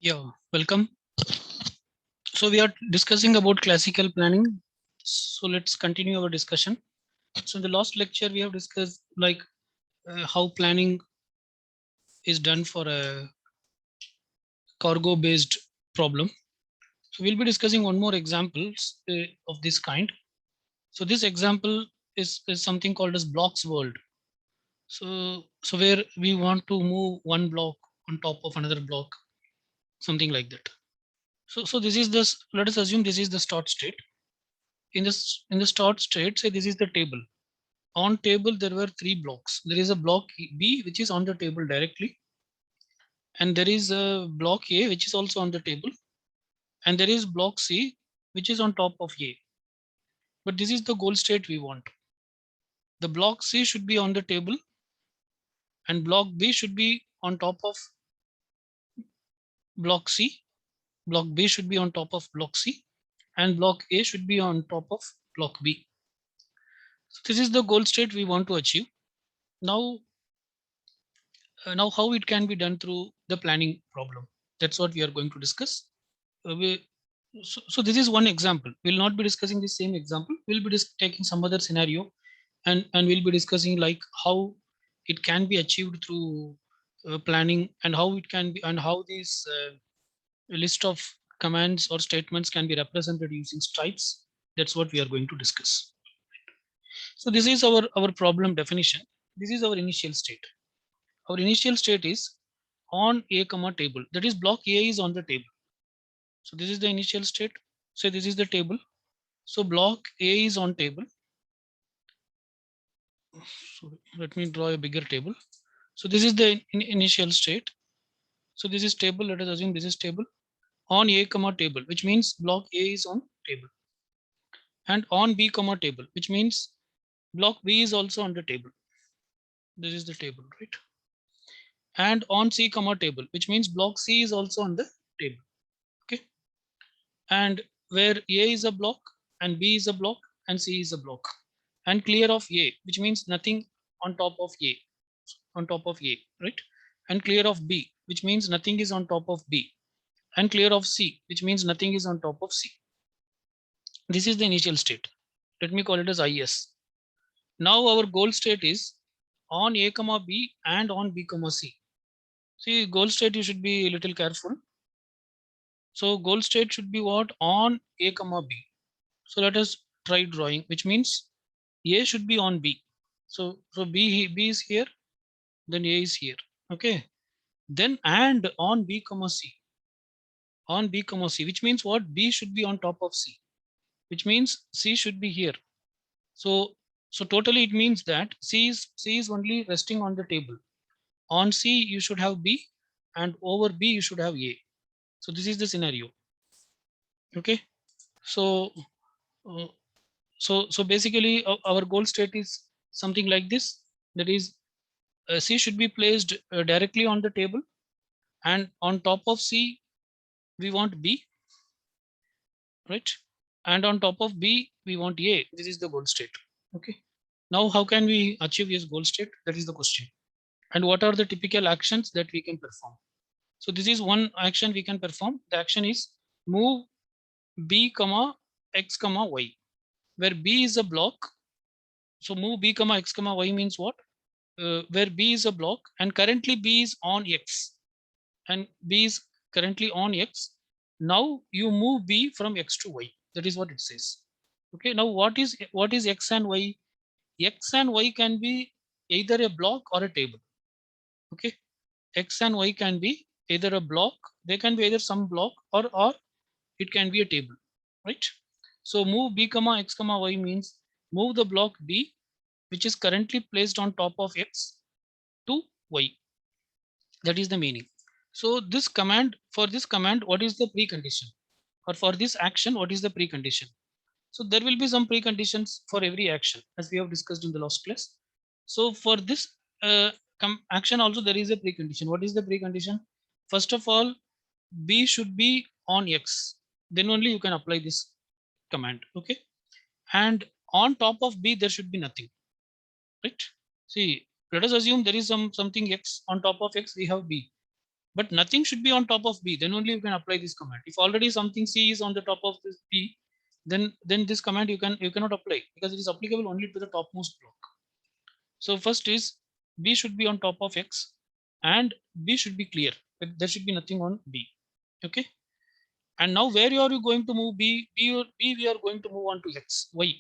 Yeah, welcome. So we are discussing about classical planning. So let's continue our discussion. So in the last lecture, we have discussed like how planning is done for a cargo based problem. So we'll be discussing one more examples of this kind. So this example is something called as blocks world. So where we want to move one block on top of another block, something like that. So this is this. Let us assume this is the start state. In the start state, say this is the table. On table there were three blocks. There is a block B which is on the table directly, and there is a block A which is also on the table, and there is block C which is on top of A. But this is the goal state we want. The block C should be on the table, and block B should be on top of block C. Block B should be on top of block C, and block A should be on top of block B. So this is the goal state we want to achieve. Now how it can be done through the planning problem, that's what we are going to discuss. So this is one example. We'll not be discussing the same example. We'll be taking some other scenario, and we'll be discussing like how it can be achieved through planning, and how it can be, and how these list of commands or statements can be represented using stripes. That's what we are going to discuss. So this is our problem definition. This is our initial state. Our initial state is on A comma table. That is block A is on the table. So this is the initial state. So this is the table. So block A is on table. So let me draw a bigger table. So this is the initial state. So this is table. Let us assume this is table on A comma table, which means block A is on table, and on B comma table, which means block B is also on the table. This is the table, right? And on C comma table, which means block C is also on the table. Okay. And where A is a block, and B is a block, and C is a block, and clear of A, which means nothing on top of A, right? And clear of B, which means nothing is on top of B, and clear of C, which means nothing is on top of C. This is the initial state. Let me call it as IS. Now our goal state is on A comma B and on B comma C. See, goal state, you should be a little careful. So goal state should be what? On A comma B. So let us try drawing, which means A should be on B. So B is here, then A is here. Okay. Then and on B comma C. On B comma C, which means what? B should be on top of C, which means C should be here. So totally it means that C is only resting on the table. On C you should have B, and over B you should have A. So this is the scenario. Okay. So uh, so basically our goal state is something like this. That is, C should be placed directly on the table, and on top of C we want B, right? And on top of B we want A. This is the goal state. Okay. Now how can we achieve this goal state? That is the question. And what are the typical actions that we can perform? So this is one action we can perform. The action is move B comma X comma Y, where B is a block. So move B comma X comma Y means what? Where B is a block, and currently B is on X, and B is currently on X. Now you move B from X to Y. That is what it says. Okay. Now what is X and Y? X and Y can be either a block or a table. Okay. X and Y can be either a block. They can be either some block, or it can be a table, right? So move B comma X comma Y means move the block B, which is currently placed on top of X, to Y. That is the meaning. So this command, for this command, what is the precondition? Or for this action, what is the precondition? So there will be some preconditions for every action, as we have discussed in the last class. So for this action also, there is a precondition. What is the precondition? First of all, B should be on X. Then only you can apply this command. Okay. And on top of B, there should be nothing, right? See, let us assume there is something X on top of X. We have B. but nothing should be on top of B. Then only you can apply this command. If already something C is on the top of this B, then this command you cannot apply, because it is applicable only to the topmost block. So first is B should be on top of X, and B should be clear. There should be nothing on B. Okay. And now where are you going to move B? B we are going to move on to X, Y.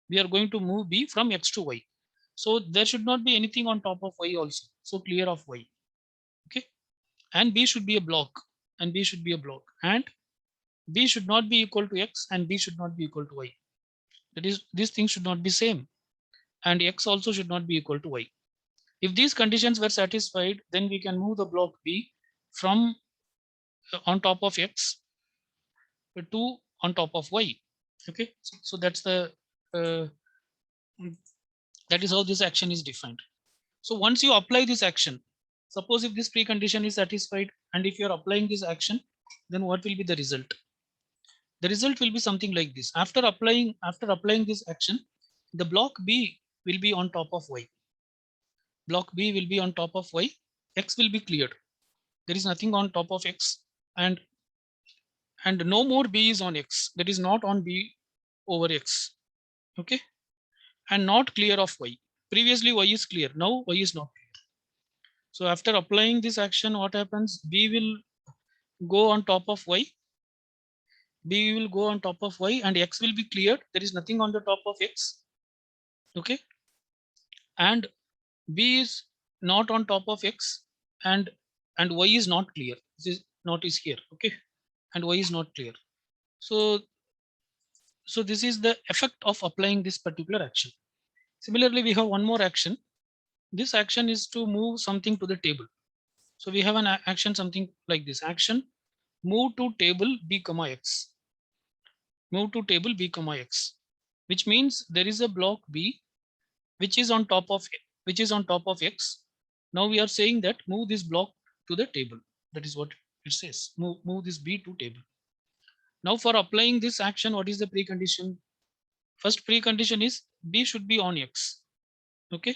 We are going to move B from X to Y. So there should not be anything on top of Y also. So clear of Y. Okay. And B should be a block, and B should be a block, and B should not be equal to X, and B should not be equal to Y. That is, these things should not be same, and X also should not be equal to Y. If these conditions were satisfied, then we can move the block B from on top of X to on top of Y. Okay, so that's the that is how this action is defined. So once you apply this action, suppose if this precondition is satisfied, and if you are applying this action, then what will be the result? The result will be something like this. After applying this action, the block B will be on top of Y. Block B will be on top of Y. X will be cleared. There is nothing on top of X, and no more B is on X. That is not on B over X. Okay, and not clear of Y. Previously Y is clear. Now Y is not clear. So after applying this action, what happens? B will go on top of Y. B will go on top of Y, and X will be cleared. There is nothing on the top of X. Okay, and B is not on top of X, and Y is not clear. This is not is here. Okay, and Y is not clear. So this is the effect of applying this particular action. Similarly, we have one more action. This action is to move something to the table. So we have an action something like this. Action move to table B comma X. Move to table B comma X, which means there is a block B which is on top of X. Now we are saying that move this block to the table. That is what it says. Move this B to table. Now for applying this action, what is the precondition? First precondition is B should be on X. Okay.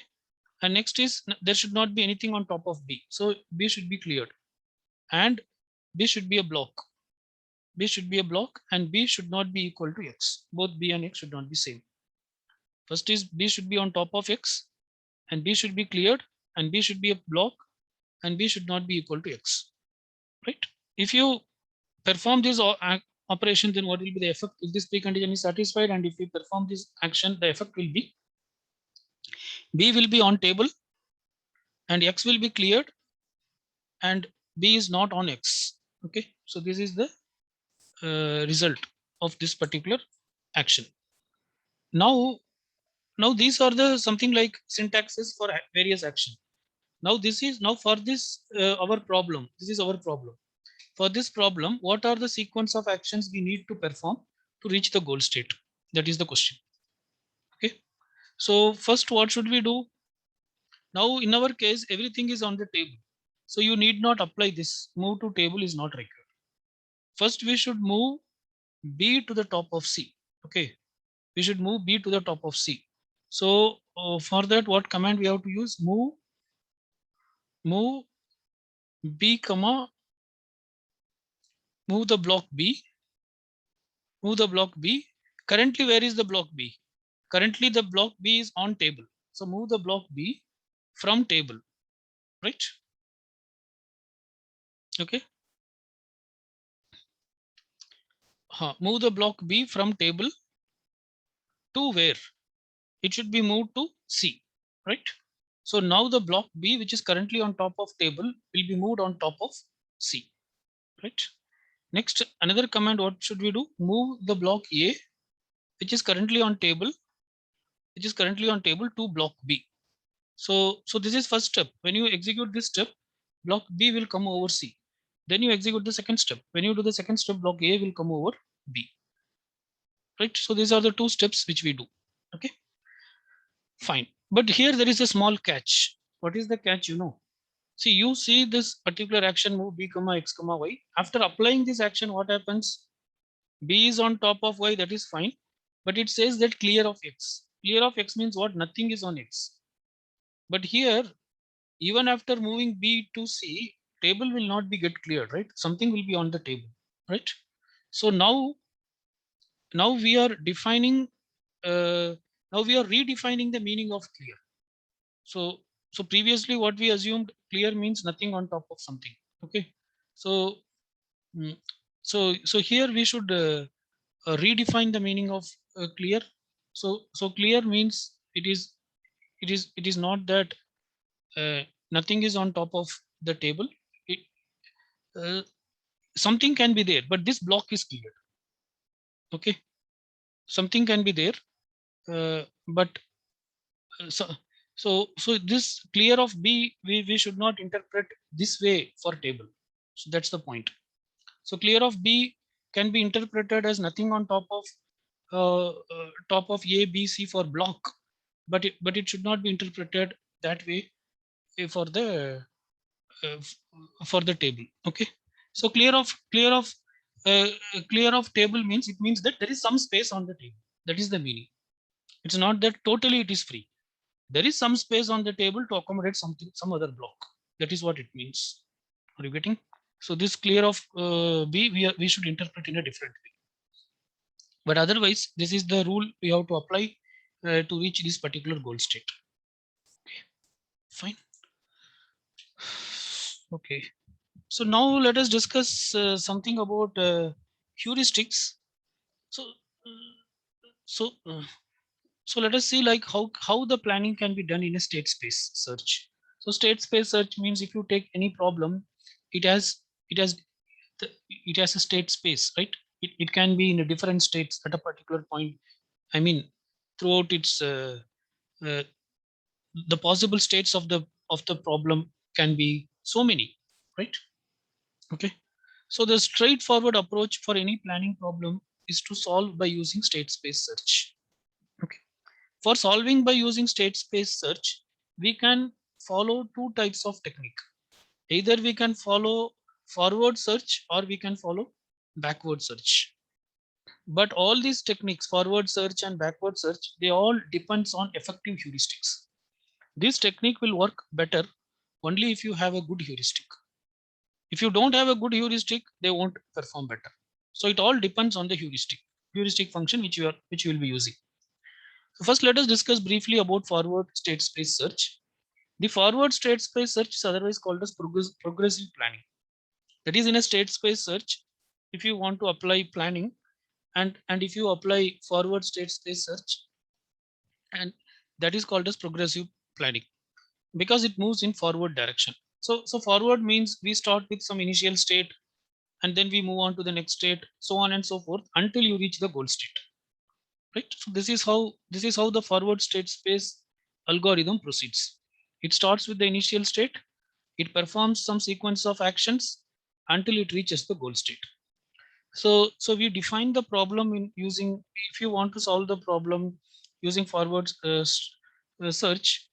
And next is there should not be anything on top of B. So B should be cleared, and B should be a block. B should be a block, and B should not be equal to X. Both B and X should not be same. First is B should be on top of X, and B should be cleared, and B should be a block, and B should not be equal to X. Right? If you perform this operation, then what will be the effect? If this precondition is satisfied, and if you perform this action, the effect will be B will be on table, and X will be cleared, and B is not on X. Okay, so this is the result of this particular action. Now these are the something like syntaxes for various action. Now this is for this our problem. This is our problem. For this problem, what are the sequence of actions we need to perform to reach the goal state? That is the question. Okay. So first, what should we do? Now in our case, everything is on the table. So you need not apply this. Move to table is not required. First, we should move B to the top of C. Okay. We should move B to the top of C. So for that, what command we have to use? Move B comma, move the block B. Move the block B. Currently, where is the block B? Currently, the block B is on table. So move the block B from table, right? Okay. Move the block B from table to where? It should be moved to C, right? So now the block B, which is currently on top of table, will be moved on top of C, right? Next, another command, what should we do? Move the block A, which is currently on table, to block B. So this is first step. When you execute this step, block B will come over C. Then you execute the second step. When you do the second step, block A will come over B. Right? So these are the two steps which we do. Okay. Fine. But here there is a small catch. What is the catch? See, you see this particular action move B comma X comma Y. After applying this action, what happens? B is on top of Y, that is fine. But it says that clear of X. Clear of X means what? Nothing is on X. But here, even after moving B to C, table will not be get cleared, right? Something will be on the table, right? So now we are defining now we are redefining the meaning of clear. So so previously what we assumed, clear means nothing on top of something. Okay, so mm, so here we should redefine the meaning of clear. So clear means it is not that uh, nothing is on top of the table. it, uh, Something can be there, but this block is clear. Okay, something can be there, but so so this clear of b, we should not interpret this way for table. So that's the point. So clear of b can be interpreted as nothing on top of a b c for block, but it should not be interpreted that way for the uh, for the table. Okay, so clear of table means, it means that there is some space on the table. That is the meaning. It's not that totally it is free. There is some space on the table to accommodate something, some other block. That is what it means. Are you getting? So this clear of b, we should interpret in a different way, but otherwise this is the rule we have to apply to reach this particular goal state. Okay, fine. Okay, so now let us discuss something about heuristics. So uh, so uh, so let us see like how the planning can be done in a state space search. So state space search means if you take any problem, it has it has it has a state space, right? It can be in a different states at a particular point. I mean, throughout its uh, the possible states of the problem can be so many, right? Okay, so the straightforward approach for any planning problem is to solve by using state space search. Okay, for solving by using state space search, we can follow two types of technique. Either we can follow forward search or we can follow backward search. But all these techniques, forward search and backward search, they all depends on effective heuristics. This technique will work better only if you have a good heuristic. If you don't have a good heuristic, they won't perform better. So it all depends on the heuristic function which you will be using. So first, let us discuss briefly about forward state space search. The forward state space search is otherwise called as progressive planning. That is, in a state space search, if you want to apply planning, and if you apply forward state space search, and that is called as progressive planning because it moves in forward direction. So forward means we start with some initial state and then we move on to the next state, so on and so forth until you reach the goal state, right? So this is how the forward state space algorithm proceeds. It starts with the initial state, it performs some sequence of actions until it reaches the goal state. So we define the problem in using, if you want to solve the problem using forward search,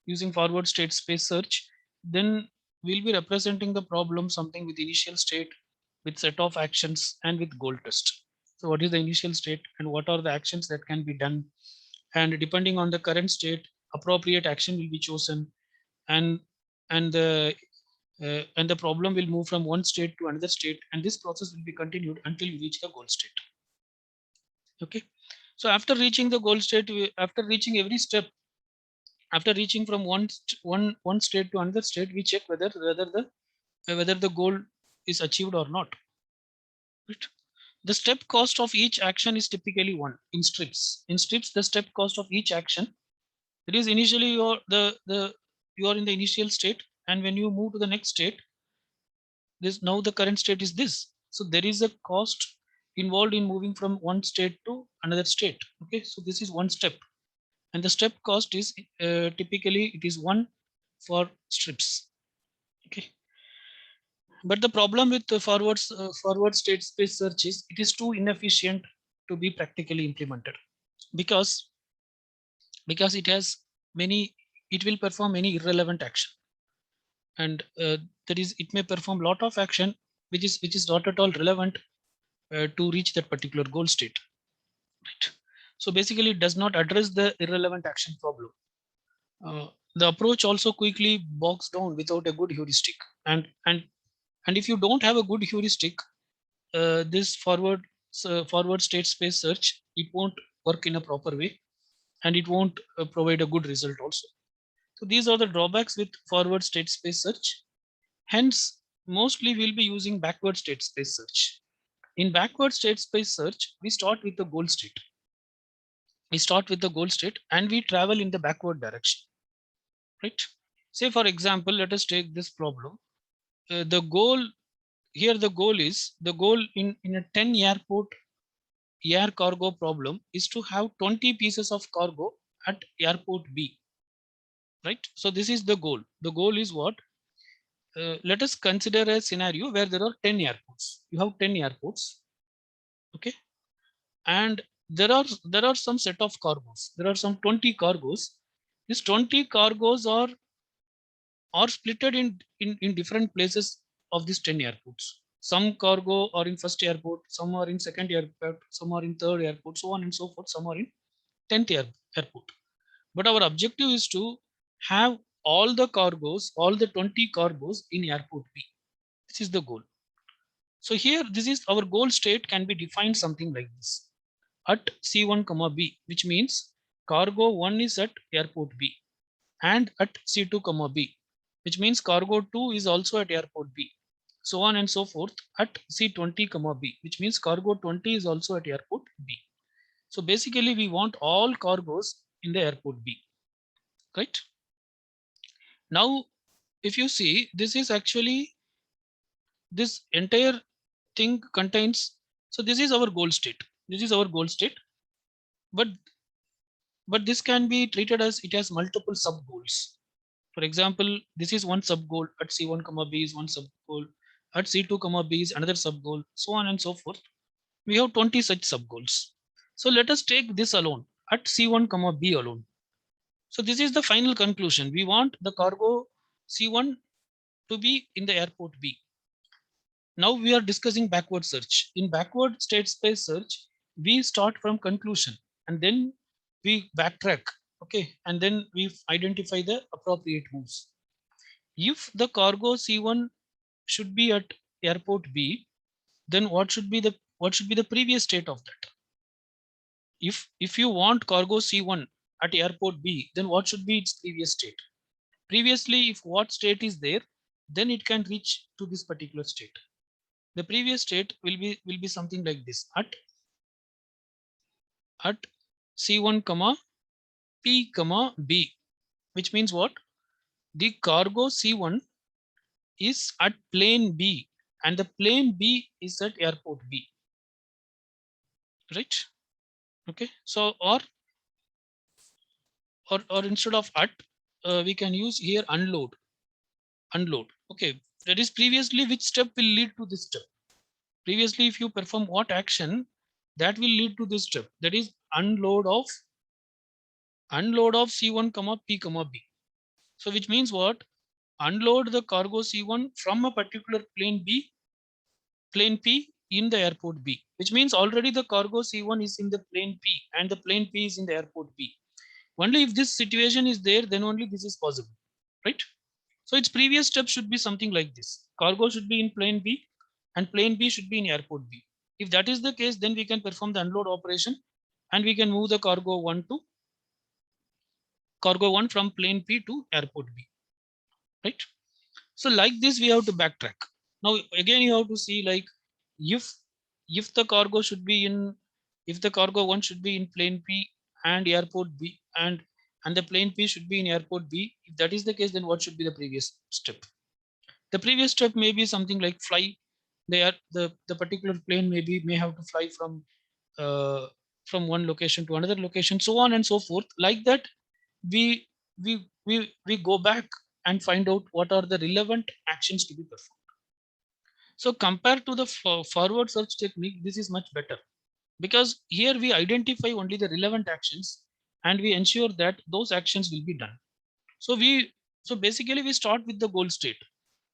using forward state space search, then we'll be representing the problem something with initial state, with set of actions, and with goal test. So what is the initial state and what are the actions that can be done, and depending on the current state, appropriate action will be chosen, and and the problem will move from one state to another state, and this process will be continued until you reach the goal state. Okay, so after reaching the goal state, after reaching every step, after reaching from one state to another state, we check whether the goal is achieved or not, right? The step cost of each action is typically one in strips. The step cost of each action, it is initially you are in the initial state, and when you move to the next state, this now the current state is this. So there is a cost involved in moving from one state to another state. Okay, so this is one step, and the step cost is typically it is one for strips. Okay, but the problem with the forward state space search is it is too inefficient to be practically implemented, because it has many, it will perform many irrelevant action, and that is, it may perform lot of action which is not at all relevant to reach that particular goal state, right? So basically it does not address the irrelevant action problem. uh, the approach also quickly bogs down without a good heuristic, and And if you don't have a good heuristic, this forward state space search, it won't work in a proper way, and it won't provide a good result also. So these are the drawbacks with forward state space search. Hence, mostly we'll be using backward state space search. In backward state space search, we start with the goal state. We start with the goal state and we travel in the backward direction, right? Say for example, let us take this problem. The goal here, the goal in a 10 airport air cargo problem is to have 20 pieces of cargo at airport B, right? So this is the goal. The goal is what? Let us consider a scenario where there are 10 airports. You have 10 airports, okay, and there are some set of cargos. There are some 20 cargos. These 20 cargos are splitted in different places of these 10 airports. Some cargo are in first airport, some are in second airport, some are in third airport, so on and so forth. Some are in 10th airport. But our objective is to have all the cargos, all the 20 cargos in airport B. This is the goal. So here, this is our goal state can be defined something like this. At C1, B, which means cargo 1 is at airport B, and at C2, B, which means cargo 2 is also at airport B, so on and so forth at C20, B, which means cargo 20 is also at airport B. So basically, we want all cargos in the airport B, right? Now, if you see, this is actually, this entire thing contains, so this is our goal state. This is our goal state, but this can be treated as it has multiple sub goals. For example, this is one sub goal at C1, B is one sub goal, at C2, B is another sub goal, so on and so forth. We have 20 such sub goals. So let us take this alone at C1, B alone. So this is the final conclusion. We want the cargo C1 to be in the airport B. Now we are discussing backward search. In backward state space search, we start from conclusion and then we backtrack. Okay, and then we identify the appropriate moves. If the cargo C1 should be at airport B, then what should be the previous state of that? If you want cargo C1 at airport B, then what should be its previous state? Previously, if what state is there, then it can reach to this particular state. The previous state will be something like this: at C1, P, B, which means what? The cargo C1 is at plane B and the plane B is at airport B, right? Okay, so or instead of at, we can use here unload. Okay, that is previously which step will lead to this step. Previously, if you perform what action, that will lead to this step, that is unload of C1, P, B. So which means what? Unload the cargo C1 from a particular plane P in the airport B, which means already the cargo C1 is in the plane P and the plane P is in the airport B. Only if this situation is there, then only this is possible, right? So its previous step should be something like this. Cargo should be in plane B and plane B should be in airport B. If that is the case, then we can perform the unload operation and we can move the cargo 1 from plane P to airport B, right? So like this, we have to backtrack. Now again, you have to see like if the cargo should be in, if the cargo 1 should be in plane P and airport B and the plane P should be in airport B. If that is the case, then what should be the previous step? The previous step may be something like fly. The particular plane may have to fly from one location to another location, so on and so forth. Like that, we we go back and find out what are the relevant actions to be performed. So compared to the forward search technique, this is much better because here we identify only the relevant actions and we ensure that those actions will be done. So basically we start with the goal state.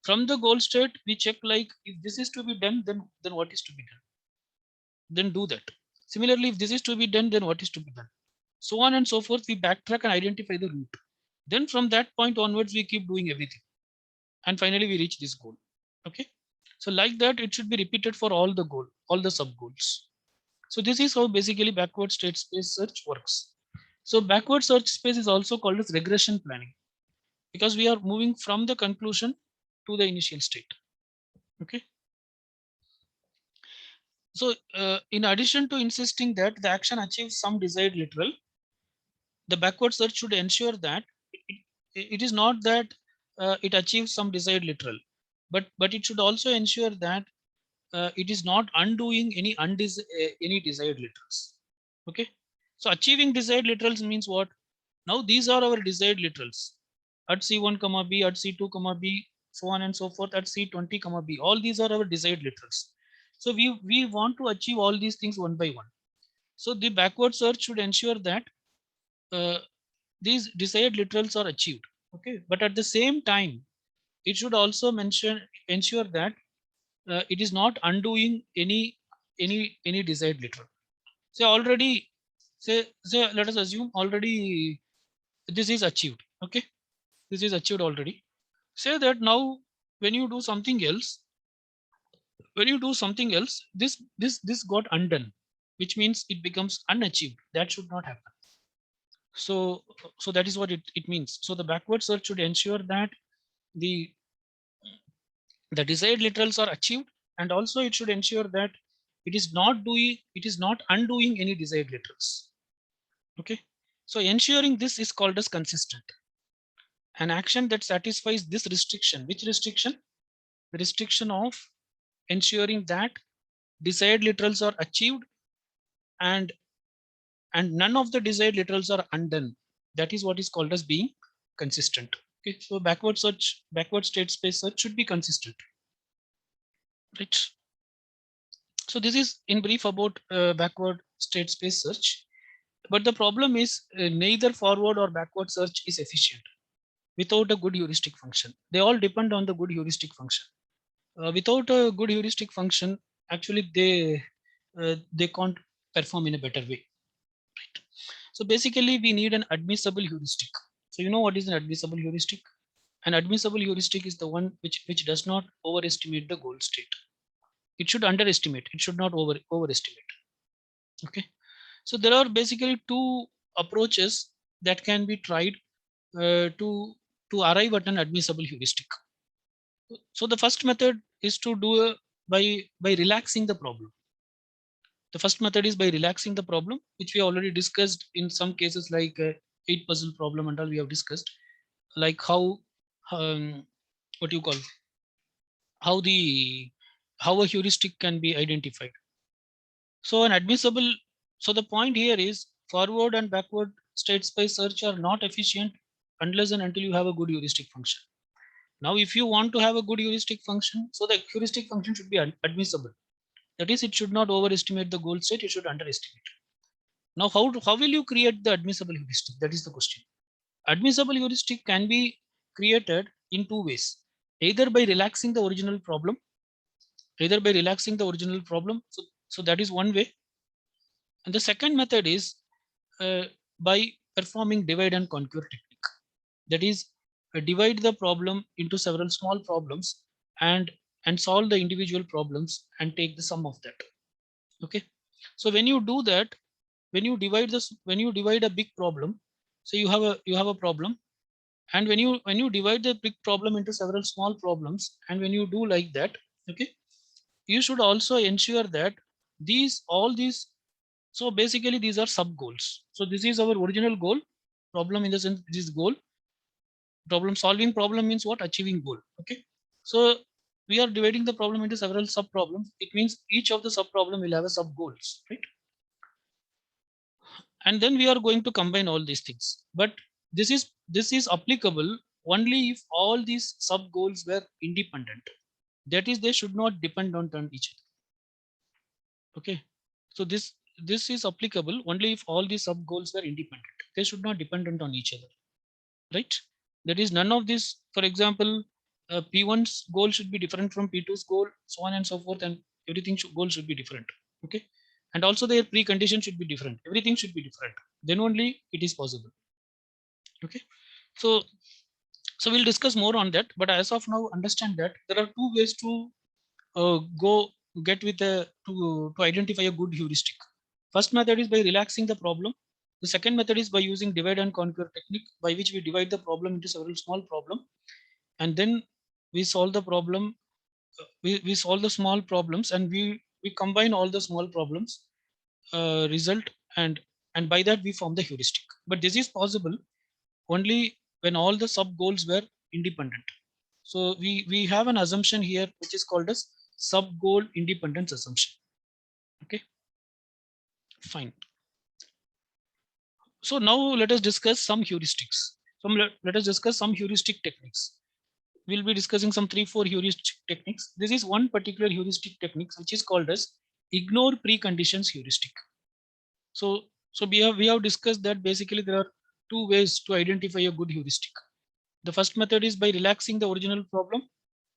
From the goal state, we check like if this is to be done, then what is to be done? Then do that. Similarly, if this is to be done, then what is to be done? So on and so forth. We backtrack and identify the route. Then from that point onwards, we keep doing everything, and finally we reach this goal. Okay. So like that, it should be repeated for all the sub goals. So this is how basically backward state space search works. So backward search space is also called as regression planning, because we are moving from the conclusion to the initial state. Okay. So in addition to insisting that the action achieves some desired literal, the backward search should ensure that it is not that it achieves some desired literal, but it should also ensure that it is not undoing any desired literals. Okay. So achieving desired literals means what? Now these are our desired literals at c1 comma b, at c2 comma b, so on and so forth, at c20 comma b. All these are our desired literals. So we want to achieve all these things one by one. So the backward search should ensure that uh, these desired literals are achieved. Okay. But at the same time, it should also ensure that it is not undoing any desired literal. Say already, say let us assume already this is achieved. Okay. This is achieved already. Say that now when you do something else, this got undone, which means it becomes unachieved. That should not happen. So that is what it means. So the backward search should ensure that the the desired literals are achieved, and also it should ensure that it is not undoing any desired literals. Okay. So ensuring this is called as consistent. An action that satisfies this restriction. Which restriction? The restriction of ensuring that desired literals are achieved and none of the desired literals are undone. That is what is called as being consistent. Okay. So backward state space search should be consistent. Right. So this is in brief about backward state space search. But the problem is neither forward or backward search is efficient without a good heuristic function. They all depend on the good heuristic function. Without a good heuristic function, actually they can't perform in a better way. Right. So basically, we need an admissible heuristic. So you know what is an admissible heuristic? An admissible heuristic is the one which does not overestimate the goal state. It should underestimate. It should not overestimate. Okay. So there are basically two approaches that can be tried to arrive at an admissible heuristic. So the first method is to do by relaxing the problem. The first method is by relaxing the problem, which we already discussed in some cases, like 8 puzzle problem and all we have discussed, like how what you call how the how a heuristic can be identified. So an admissible, so the point here is forward and backward state space search are not efficient unless and until you have a good heuristic function. Now, if you want to have a good heuristic function, so the heuristic function should be admissible. That is, it should not overestimate the goal state, it should underestimate. Now, how will you create the admissible heuristic? That is the question. Admissible heuristic can be created in two ways. Either by relaxing the original problem, so that is one way. And the second method is by performing divide and conquer technique. That is, divide the problem into several small problems and solve the individual problems and take the sum of that. Okay. So when you do that, when you divide a big problem, so you have a problem, and when you divide the big problem into several small problems, and when you do like that, okay, you should also ensure that these so basically these are sub goals. So this is our original goal. Problem in the sense this goal. Problem solving problem means what? Achieving goal. Okay. So we are dividing the problem into several sub problems. It means each of the sub problem will have a sub goals, right? And then we are going to combine all these things. But this is applicable only if all these sub goals were independent. That is, they should not depend on each other. Okay. So this is applicable only if all these sub goals were independent. They should not dependent on each other, right? That is, none of this. For example, P1's goal should be different from P2's goal, so on and so forth, and everything goal should be different. Okay. And also their precondition should be different. Everything should be different. Then only it is possible. Okay. So we'll discuss more on that. But as of now, understand that there are two ways to go get with a to identify a good heuristic. First method is by relaxing the problem. The second method is by using divide and conquer technique, by which we divide the problem into several small problems, and then we solve the problem. We solve the small problems, and we combine all the small problems result, and by that we form the heuristic. But this is possible only when all the sub goals were independent. So we have an assumption here which is called as sub goal independence assumption. Okay, fine. So now let us discuss some heuristics. Let us discuss some heuristic techniques. We'll be discussing some 3-4 heuristic techniques. This is one particular heuristic technique which is called as ignore preconditions heuristic. So we have discussed that basically there are two ways to identify a good heuristic. The first method is by relaxing the original problem.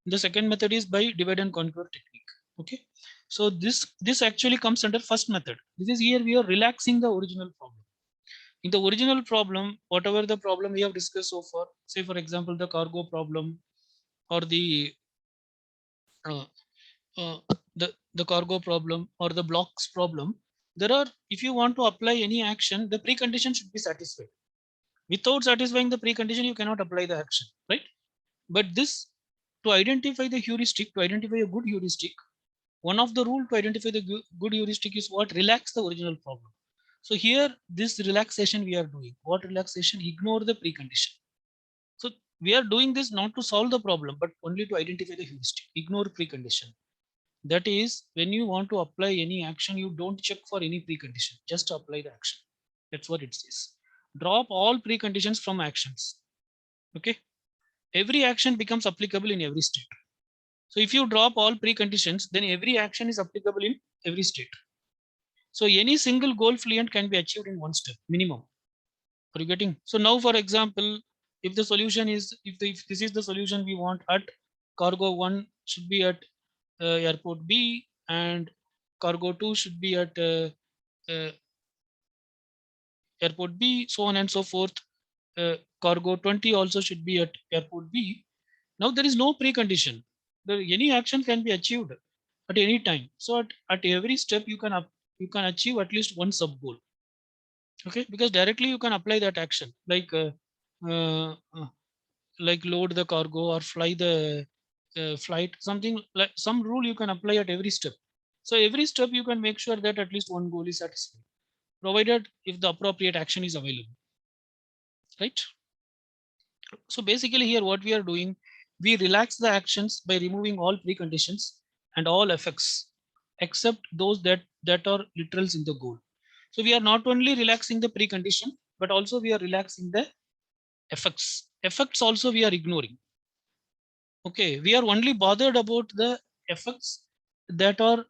The second method is by divide and conquer technique. Okay, so this actually comes under first method. This is here we are relaxing the original problem. In the original problem, whatever the problem we have discussed so far, say for example the cargo problem, or uh, uh, the cargo problem or the blocks problem, there are, if you want to apply any action, the precondition should be satisfied. Without satisfying the precondition, you cannot apply the action, right? But this, to identify the heuristic, to identify a good heuristic, one of the rule to identify the good heuristic is what? Relax the original problem. So here, this relaxation we are doing. What relaxation? Ignore the precondition. So we are doing this not to solve the problem, but only to identify the heuristic. Ignore precondition. That is, when you want to apply any action, you don't check for any precondition, just apply the action. That's what it says. Drop all preconditions from actions. Okay. Every action becomes applicable in every state. So if you drop all preconditions, then every action is applicable in every state. So any single goal fluent can be achieved in one step minimum. Are you getting? So now, for example, if the solution is, if this is the solution we want, at cargo 1 should be at airport B, and cargo 2 should be at uh, airport B, so on and so forth. Cargo 20 also should be at airport B. Now there is no precondition. Any action can be achieved at any time. So at every step you can achieve at least one sub goal. Okay, because directly you can apply that action, uh, uh, like load the cargo or fly the flight, something like some rule you can apply at every step. So every step you can make sure that at least one goal is satisfied, provided if the appropriate action is available, right? So basically here what we are doing, we relax the actions by removing all preconditions and all effects except those that are literals in the goal. So we are not only relaxing the precondition, but also we are relaxing the effects. Effects also we are ignoring. Okay, we are only bothered about the effects that are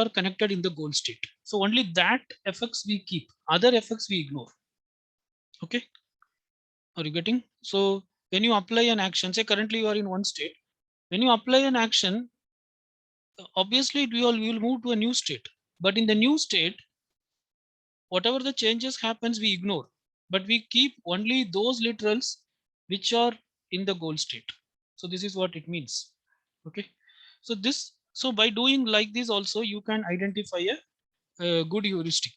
connected in the goal state. So only that effects we keep, other effects we ignore. Okay, are you getting? So when you apply an action, say currently you are in one state, when you apply an action, obviously we will move to a new state, but in the new state, whatever the changes happens we ignore, but we keep only those literals which are in the goal state. So this is what it means. Okay, so by doing like this also you can identify a good heuristic.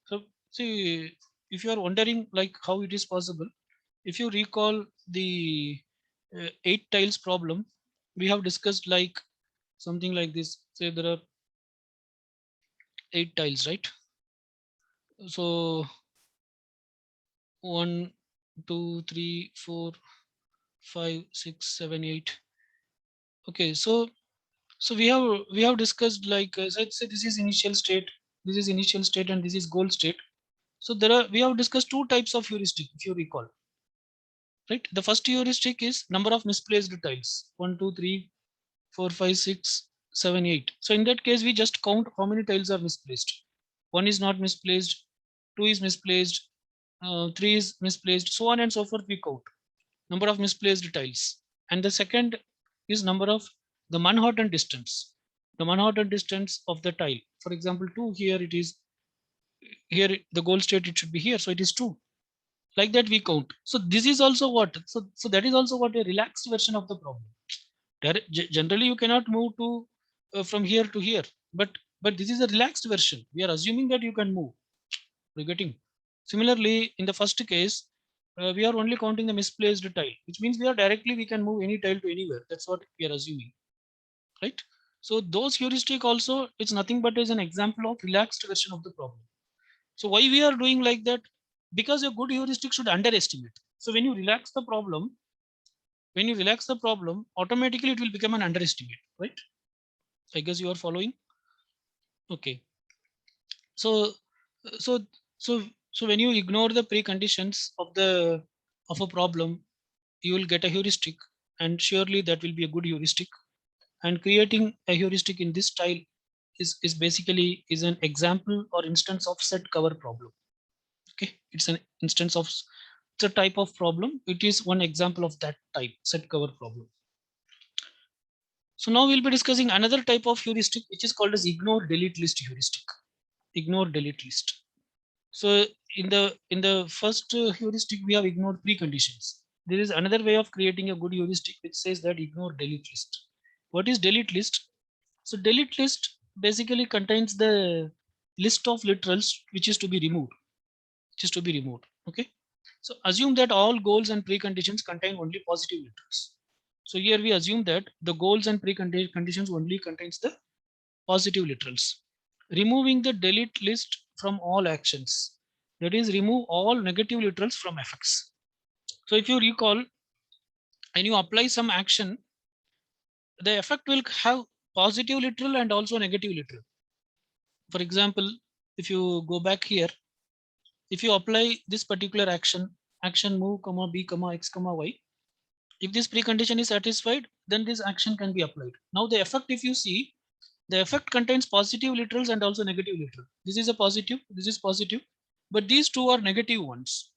So see, if you are wondering like how it is possible, if you recall the 8 tiles problem, we have discussed like something like this. Say there are 8 tiles, right? So 1, 2, 3, 4, 5, 6, 7, 8. Okay, so we have discussed like say this is initial state, this is initial state, and this is goal state. So we have discussed two types of heuristic, if you recall, right? The first heuristic is number of misplaced tiles, 1, 2, 3, 4, 5, 6, 7, 8. So in that case we just count how many tiles are misplaced. 1 is not misplaced, 2 is misplaced, 3 is misplaced, so on and so forth we count number of misplaced tiles. And the second is number of the Manhattan distance, the Manhattan distance of the tile. For example, 2 here, it is here, the goal state it should be here, so it is 2. Like that we count. So this is also what, so that is also what a relaxed version of the problem. Generally you cannot move to from here to here, but this is a relaxed version. We are assuming that you can move. We're getting. Similarly, in the first case, we are only counting the misplaced tile, which means we are directly we can move any tile to anywhere. That's what we are assuming, right? So those heuristic also, it's nothing but is an example of relaxed version of the problem. So why we are doing like that? Because a good heuristic should underestimate. So when you relax the problem, automatically it will become an underestimate, right? I guess you are following. Okay. So so so so when you ignore the preconditions of a problem, you will get a heuristic, and surely that will be a good heuristic. And creating a heuristic in this style is basically is an example or instance of set cover problem. Okay, it's an instance of, it's a type of problem. It is one example of that type, set cover problem. So now we'll be discussing another type of heuristic, which is called as ignore delete list heuristic. Ignore delete list. So in the first heuristic, we have ignored preconditions. There is another way of creating a good heuristic, which says that ignore delete list. What is delete list? So delete list basically contains the list of literals which is to be removed, which is to be removed. Okay. So assume that all goals and preconditions contain only positive literals. So here we assume that the goals and preconditions only contains the positive literals. Removing the delete list from all actions. That is, remove all negative literals from fx. So if you recall, when you apply some action, the effect will have positive literal and also negative literal. For example, if you go back here, if you apply this particular action move comma b comma x comma y, if this precondition is satisfied, then this action can be applied. Now the effect, if you see, the effect contains positive literals and also negative literal. This is a positive, this is positive, but these two are negative ones.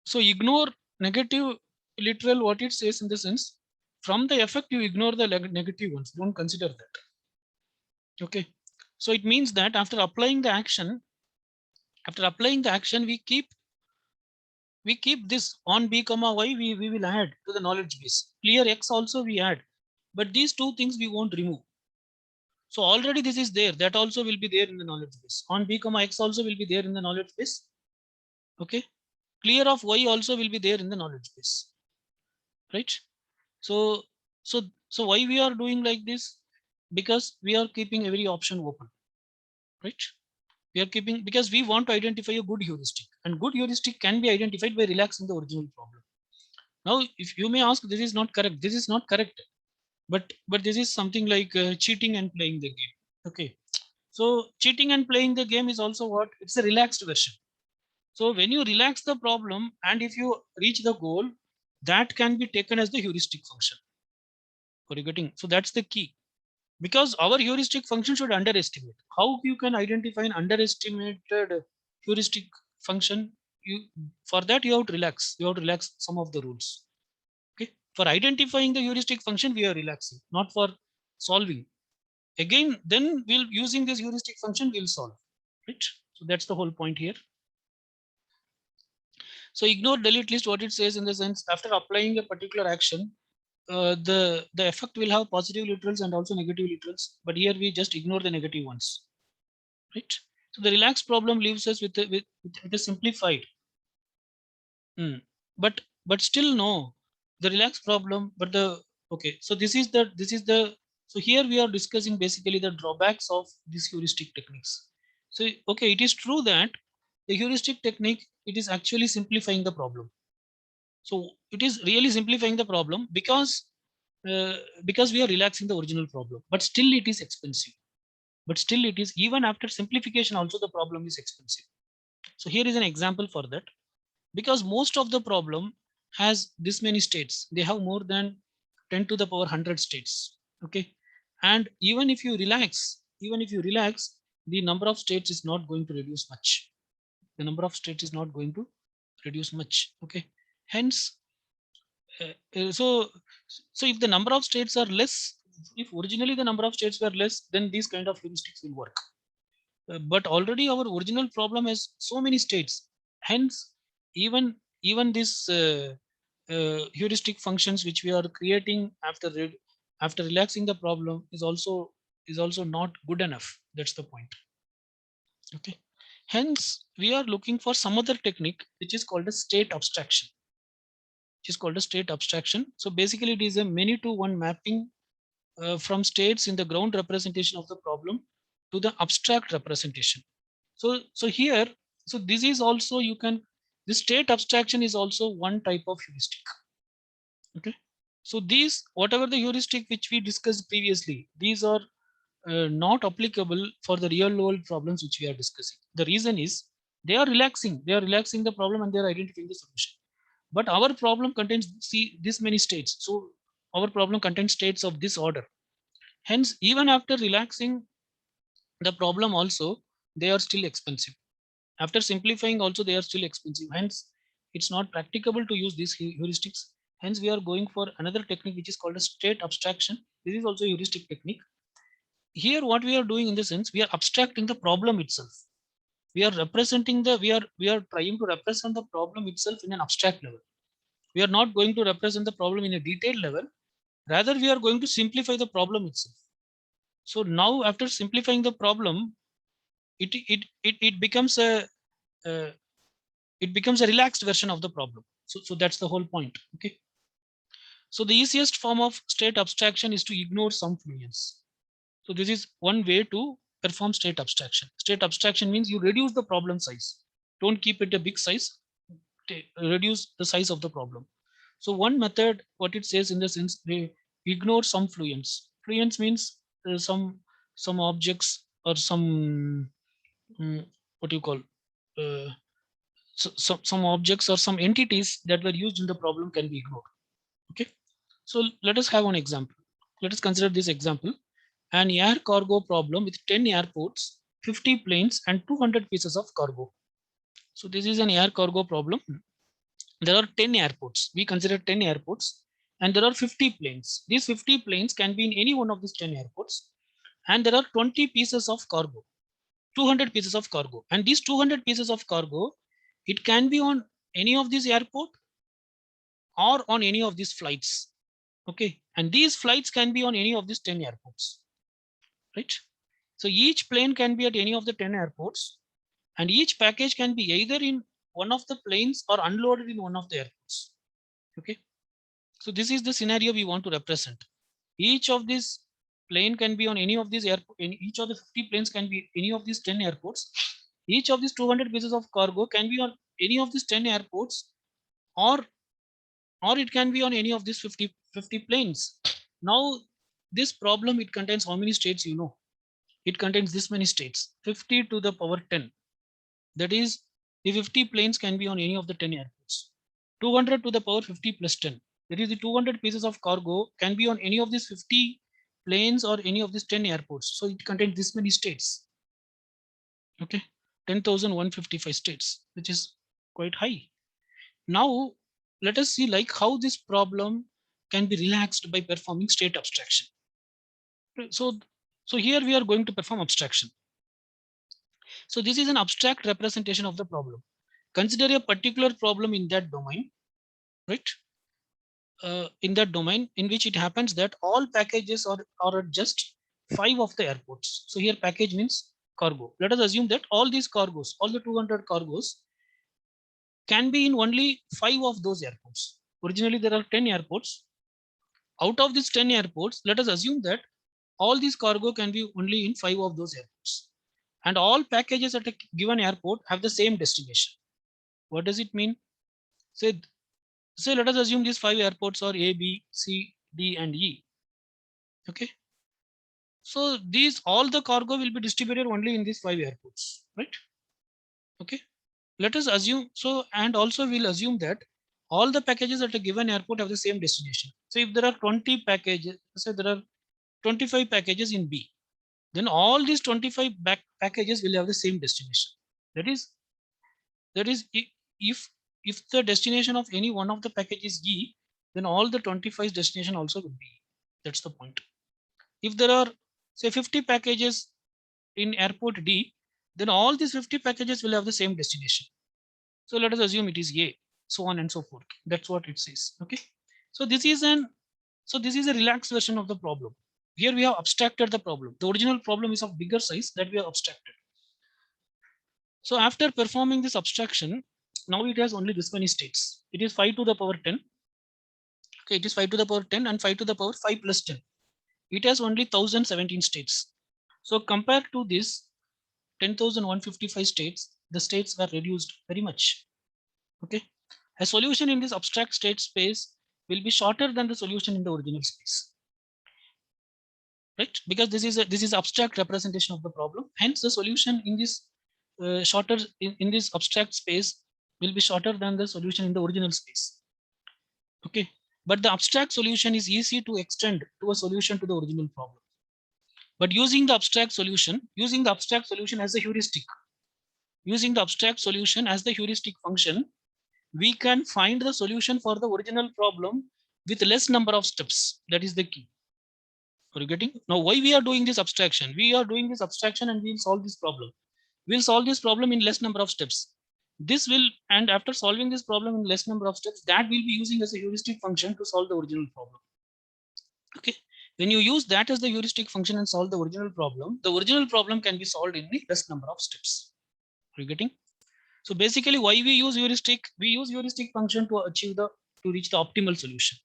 So ignore negative literal, what it says in the sense, from the effect you ignore the negative ones, don't consider that. Okay. So it means that after applying the action, we keep this on b comma y, we will add to the knowledge base. Clear x also we add, but these two things we won't remove. So already this is there, that also will be there in the knowledge base. On b comma x also will be there in the knowledge base. Okay. Clear of y also will be there in the knowledge base, right? So so why we are doing like this? Because we are keeping every option open, right? We are keeping, because we want to identify a good heuristic, and good heuristic can be identified by relaxing the original problem. Now if you may ask, this is not correct, this is not correct, but this is something like cheating and playing the game. Okay. So cheating and playing the game is also what, it's a relaxed version. So when you relax the problem and if you reach the goal, that can be taken as the heuristic function. Are you getting? So that's the key, because our heuristic function should underestimate. How you can identify an underestimated heuristic function? You, for that you have to relax, some of the rules. Okay. For identifying the heuristic function we are relaxing, not for solving. Again, then we'll using this heuristic function we'll solve, right? So that's the whole point here. So ignore delete list, what it says in the sense, after applying a particular action, the effect will have positive literals and also negative literals, but here we just ignore the negative ones, right? So the relaxed problem leaves us with a simplified. But still no, the relaxed problem, but the, okay, so this is the so here we are discussing basically the drawbacks of these heuristic techniques. So okay, it is true that the heuristic technique, it is actually simplifying the problem. So it is really simplifying the problem uh, because we are relaxing the original problem, but still it is expensive. But still it is, even after simplification also the problem is expensive. So here is an example for that. Because most of the problem has this many states, they have more than 10 to the power 100 states. Okay. And even if you relax, the number of states is not going to reduce much. The number of states is not going to reduce much. Okay. Hence, so if the number of states are less, if originally the number of states were less, then these kind of heuristics will work. But already our original problem has so many states. Hence, even this heuristic functions which we are creating after relaxing the problem is also is also not good enough. That's the point. Okay. Hence, we are looking for some other technique which is called a state abstraction. Which is called a state abstraction. So basically, it is a many to one mapping from states in the ground representation of the problem to the abstract representation. So here, so this is also you can, the state abstraction is also one type of heuristic. Okay. So these, whatever the heuristic which we discussed previously, these are not applicable for the real world problems which we are discussing. The reason is they are relaxing the problem and they are identifying the solution. But our problem contains, see, this many states. So our problem contains states of this order. Hence, even after relaxing the problem also, they are still expensive. After simplifying also, they are still expensive. Hence, it's not practicable to use these heuristics. Hence, we are going for another technique which is called a state abstraction. This is also a heuristic technique. Here, what we are doing in the sense, we are abstracting the problem itself. We are representing the, we are trying to represent the problem itself in an abstract level. We are not going to represent the problem in a detailed level. Rather, we are going to simplify the problem itself. So now, after simplifying the problem, it becomes a uh, it becomes a relaxed version of the problem. So that's the whole point. Okay. So the easiest form of state abstraction is to ignore some fluence. So this is one way to perform state abstraction. State abstraction means you reduce the problem size. Don't keep it a big size. Reduce the size of the problem. So one method, what it says in the sense, they ignore some fluence. Fluence means some objects or some what do you call uh, some objects or some entities that were used in the problem can be ignored. Okay. So let us have one example. Let us consider this example. An air cargo problem with 10 airports, 50 planes and 200 pieces of cargo. So this is an air cargo problem. There are 10 airports. We consider 10 airports and there are 50 planes. These 50 planes can be in any one of these 10 airports. And there are 20 pieces of cargo, 200 pieces of cargo. And these 200 pieces of cargo, it can be on any of these airport or on any of these flights. Okay. And these flights can be on any of these 10 airports. Right. So each plane can be at any of the 10 airports and each package can be either in one of the planes or unloaded in one of the airports. Okay. So this is the scenario we want to represent. Each of these plane can be on any of these airports. Each of the 50 planes can be any of these 10 airports. Each of these 200 pieces of cargo can be on any of these 10 airports or it can be on any of these 50 planes. Now this problem, it contains how many states? You know, it contains this many states, 50 to the power 10. That is, the 50 planes can be on any of the 10 airports. 200 to the power 50 plus 10. That is, the 200 pieces of cargo can be on any of these 50 planes or any of these 10 airports. So it contains this many states. Okay, 10,155 states, which is quite high. Now let us see like how this problem can be relaxed by performing state abstraction. So here we are going to perform abstraction. So this is an abstract representation of the problem. Consider a particular problem in that domain, right? In that domain in which it happens that all packages are at just 5 of the airports. So here package means cargo. Let us assume that all these cargos, all the 200 cargos can be in only 5 of those airports. Originally there are 10 airports. Out of these 10 airports, let us assume that all these cargo can be only in 5 of those airports. And all packages at a given airport have the same destination. What does it mean? Say let us assume these 5 airports are A, B, C, D, and E. Okay. So these, all the cargo will be distributed only in these 5 airports, right? Okay. Let us assume, so, and also we'll assume that all the packages at a given airport have the same destination. So if there are 20 packages, say there are 25 packages in B, then all these 25 packages will have the same destination. That is if the destination of any one of the package is E, then all the 25 destination also will be E. That's the point. If there are say 50 packages in airport D, then all these 50 packages will have the same destination. So let us assume it is A, so on and so forth. That's what it says. Okay. So this is a relaxed version of the problem. Here we have abstracted the problem. The original problem is of bigger size that we have abstracted. So after performing this abstraction, now it has only this many states. It is 5 to the power 10. Okay, it is 5 to the power 10 and 5 to the power 5 plus 10. It has only 1017 states. So compared to this 10,155 states, the states were reduced very much. Okay, a solution in this abstract state space will be shorter than the solution in the original space, right? Because this is abstract representation of the problem. Hence, the solution in this shorter in this abstract space will be shorter than the solution in the original space. Okay, but the abstract solution is easy to extend to a solution to the original problem. But using the abstract solution as a heuristic, using the abstract solution as the heuristic function, we can find the solution for the original problem with less number of steps. That is the key. Are you getting? Now, why we are doing this abstraction? We are doing this abstraction and we'll solve this problem. We'll solve this problem in less number of steps. This will, and after solving this problem in less number of steps, that will be using as a heuristic function to solve the original problem. Okay. When you use that as the heuristic function and solve the original problem can be solved in the less number of steps. Are you getting? So basically, why we use heuristic? We use heuristic function to achieve to reach the optimal solution.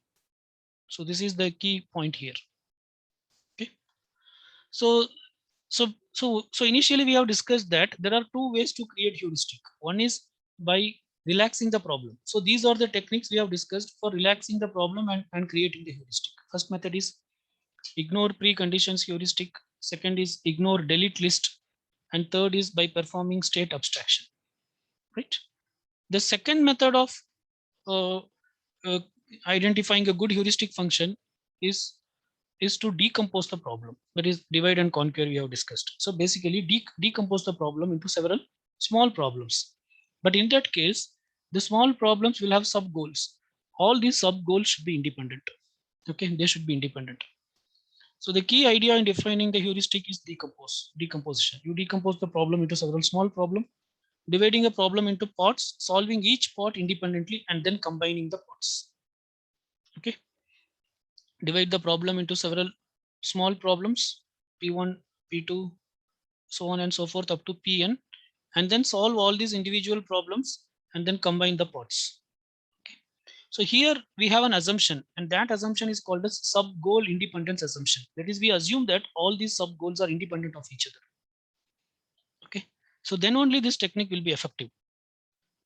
So this is the key point here. Okay. So initially we have discussed that there are two ways to create heuristic. One is by relaxing the problem. So these are the techniques we have discussed for relaxing the problem and creating the heuristic. First method is ignore preconditions heuristic. Second is ignore delete list. And third is by performing state abstraction. Right. The second method of identifying a good heuristic function is to decompose the problem. That is divide and conquer we have discussed. So basically decompose the problem into several small problems. But in that case, the small problems will have sub goals. All these sub goals should be independent. Okay, they should be independent. So the key idea in defining the heuristic is decomposition. You decompose the problem into several small problems, dividing a problem into parts, solving each part independently, and then combining the parts. Okay. Divide the problem into several small problems, P1, P2, so on and so forth up to Pn, and then solve all these individual problems and then combine the parts. Okay. So here we have an assumption, and that assumption is called as sub-goal independence assumption. That is, we assume that all these sub-goals are independent of each other. Okay. So then only this technique will be effective.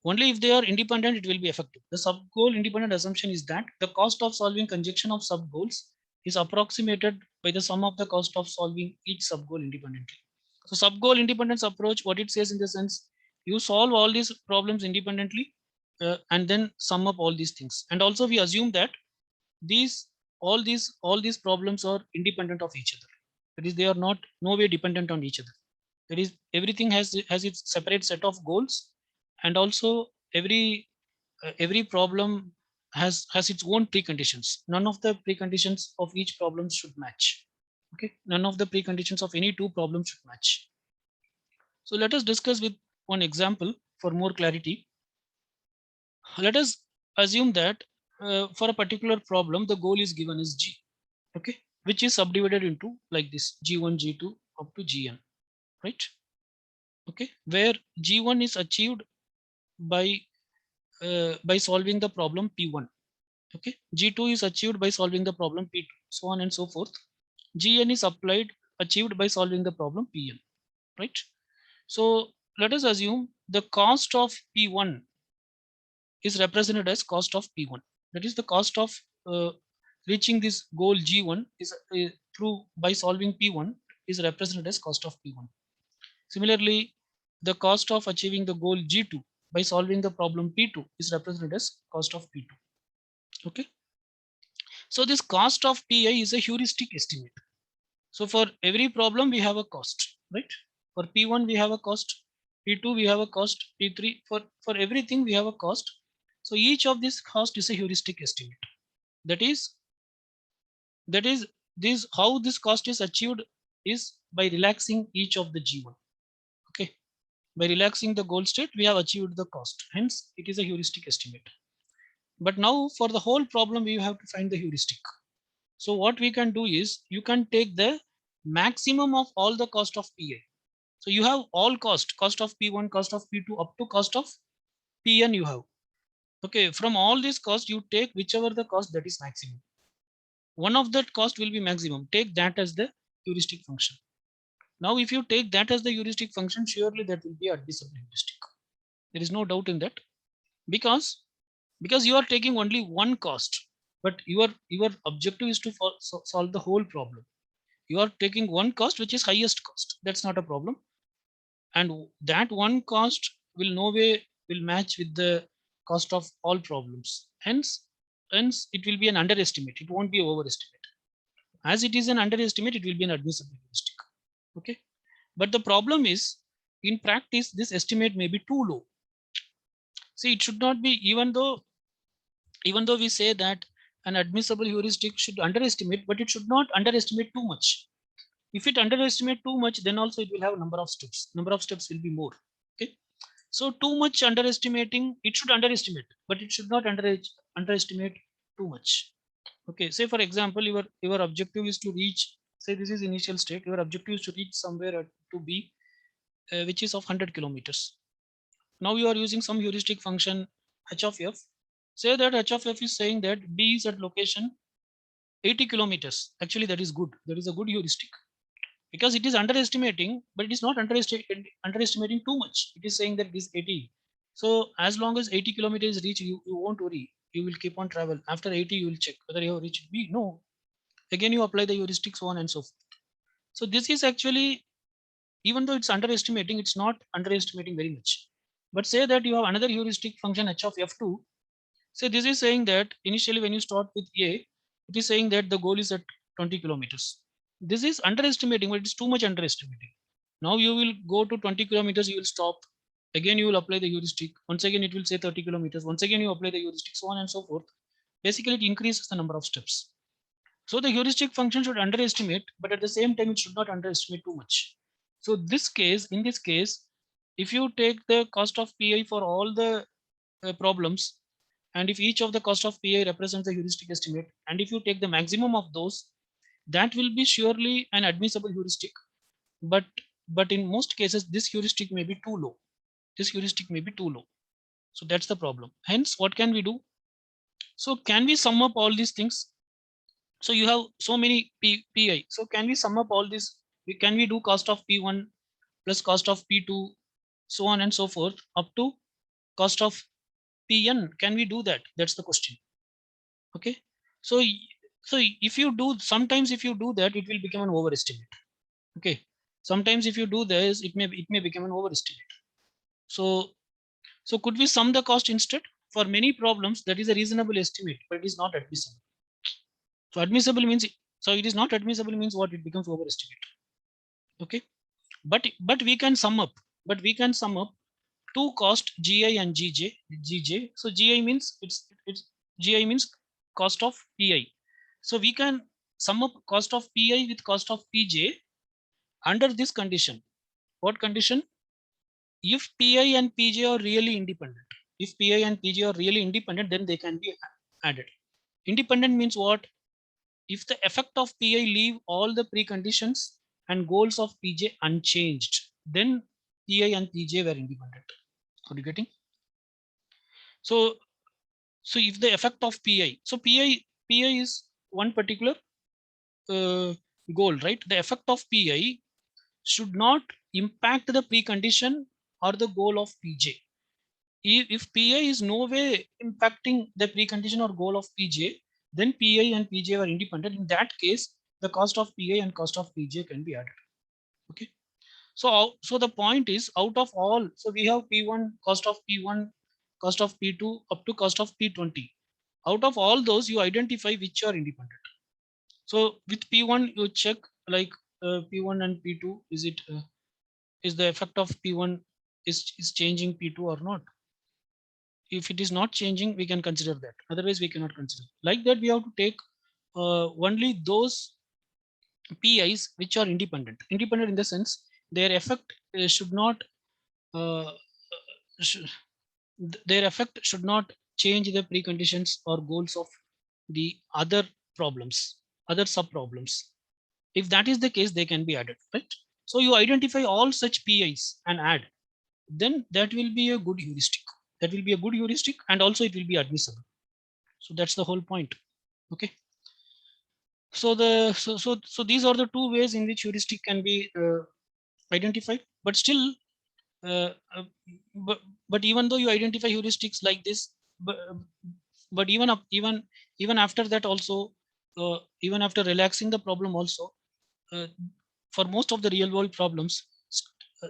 Only if they are independent, it will be effective. The sub-goal independent assumption is that the cost of solving conjunction of sub-goals is approximated by the sum of the cost of solving each sub-goal independently. So sub-goal independence approach, what it says in the sense, you solve all these problems independently and then sum up all these things. And also we assume that all these problems are independent of each other. That is, they are not no way dependent on each other. That is, everything has its separate set of goals, and also every problem has its own preconditions. None of the preconditions of each problem should match. Okay, none of the preconditions of any two problems should match. So let us discuss with one example for more clarity. Let us assume that for a particular problem the goal is given as g, okay, which is subdivided into like this, g1 g2 up to gn, right? Okay, where g1 is achieved by solving the problem P1. Okay, G2 is achieved by solving the problem P2, so on and so forth. Gn is achieved by solving the problem Pn, right? So let us assume the cost of P1 is represented as cost of P1. That is, the cost of reaching this goal G1 is through by solving P1 is represented as cost of P1. Similarly, the cost of achieving the goal G2 by solving the problem P2 is represented as cost of P2. Okay. So this cost of PI is a heuristic estimate. So for every problem we have a cost, right? For P1 we have a cost, P2 we have a cost, P3 for everything we have a cost. So each of this cost is a heuristic estimate. That is this how this cost is achieved is by relaxing each of the G1. Okay. By relaxing the goal state, we have achieved the cost. Hence, it is a heuristic estimate. But now for the whole problem, we have to find the heuristic. So what we can do is you can take the maximum of all the cost of PA. So you have all cost of P1, cost of P2 up to cost of Pn you have. Okay, from all these costs you take whichever the cost that is maximum. One of that cost will be maximum. Take that as the heuristic function. Now if you take that as the heuristic function, surely that will be admissible heuristic. There is no doubt in that, because you are taking only one cost, but your objective is to solve the whole problem. You are taking one cost which is highest cost. That's not a problem, and that one cost will no way will match with the cost of all problems. Hence it will be an underestimate. It won't be overestimate. As it is an underestimate, it will be an admissible heuristic. Okay, but the problem is, in practice this estimate may be too low. See, it should not be, even though we say that an admissible heuristic should underestimate, but it should not underestimate too much. If it underestimate too much, then also it will have a number of steps. Number of steps will be more. Okay, so too much underestimating, it should underestimate, but it should not underestimate too much. Okay, say for example, your objective is to reach, say this is initial state, your objective is to reach somewhere to B, which is of 100 kilometers. Now you are using some heuristic function h of f. Say that h of f is saying that B is at location 80 kilometers. Actually, that is good. That is a good heuristic, because it is underestimating, but it is not underestimating too much. It is saying that it is 80. So as long as 80 kilometers reach, you won't worry. You will keep on travel. After 80, you will check whether you have reached B. No. Again, you apply the heuristic, so on and so forth. So this is actually, even though it's underestimating, it's not underestimating very much. But say that you have another heuristic function h of f2. So this is saying that initially when you start with A, it is saying that the goal is at 20 kilometers. This is underestimating, but it's too much underestimating. Now you will go to 20 kilometers, you will stop. Again, you will apply the heuristic. Once again, it will say 30 kilometers. Once again, you apply the heuristic, so on and so forth. Basically, it increases the number of steps. So the heuristic function should underestimate, but at the same time, it should not underestimate too much. So in this case, if you take the cost of PI for all the problems, and if each of the cost of PI represents the heuristic estimate, and if you take the maximum of those, that will be surely an admissible heuristic. But in most cases, this heuristic may be too low. This heuristic may be too low. So that's the problem. Hence, what can we do? So can we sum up all these things? So you have so many PI. So can we sum up all this? Can we do cost of P1 plus cost of P2, so on and so forth, up to cost of Pn? Can we do that? That's the question. Okay. So if you do, sometimes if you do that, it will become an overestimate. Okay. Sometimes if you do this, it may become an overestimate. So could we sum the cost instead? For many problems, that is a reasonable estimate, but it is not admissible. So admissible means, so it is not admissible means what? It becomes overestimate. Okay. But we can sum up. But we can sum up two cost GI and GJ. So GI means it's GI means cost of PI. So we can sum up cost of PI with cost of PJ under this condition. What condition? If PI and PJ are really independent. If PI and PJ are really independent, then they can be added. Independent means what? If the effect of PI leave all the preconditions and goals of PJ unchanged, then PI and PJ were independent. Are you getting? So if the effect of PI, so PI is one particular goal, right? The effect of PI should not impact the precondition or the goal of PJ. If PI is no way impacting the precondition or goal of PJ, then PI and PJ are independent. In that case, the cost of PI and cost of PJ can be added. Okay. So the point is, out of all, so we have P1, cost of P1, cost of P2 up to cost of P20. Out of all those, you identify which are independent. So with P1, you check like P1 and P2, is the effect of P1 is changing P2 or not? If it is not changing, we can consider that. Otherwise, we cannot consider. Like that, we have to take only those PIs which are independent. Independent in the sense their effect should not uh, sh- their effect should not change the preconditions or goals of the other problems. other sub problems. If that is the case, they can be added, right? So you identify all such PIs and add, then that will be a good heuristic. That will be a good heuristic, and also it will be admissible. So that's the whole point. Okay. So these are the two ways in which heuristic can be identified. But still, uh, uh, but, but even though you identify heuristics like this, but even after that also, even after relaxing the problem also, uh, for most of the real world problems,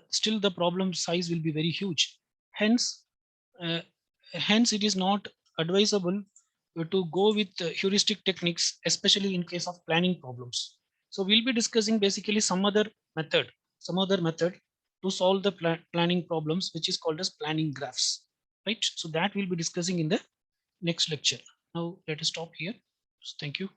still the problem size will be very huge. Hence, uh, hence it is not advisable to go with heuristic techniques, especially in case of planning problems. So we'll be discussing basically some other method to solve the planning problems, which is called as planning graphs, right? So that we'll be discussing in the next lecture. Now let us stop here. So thank you.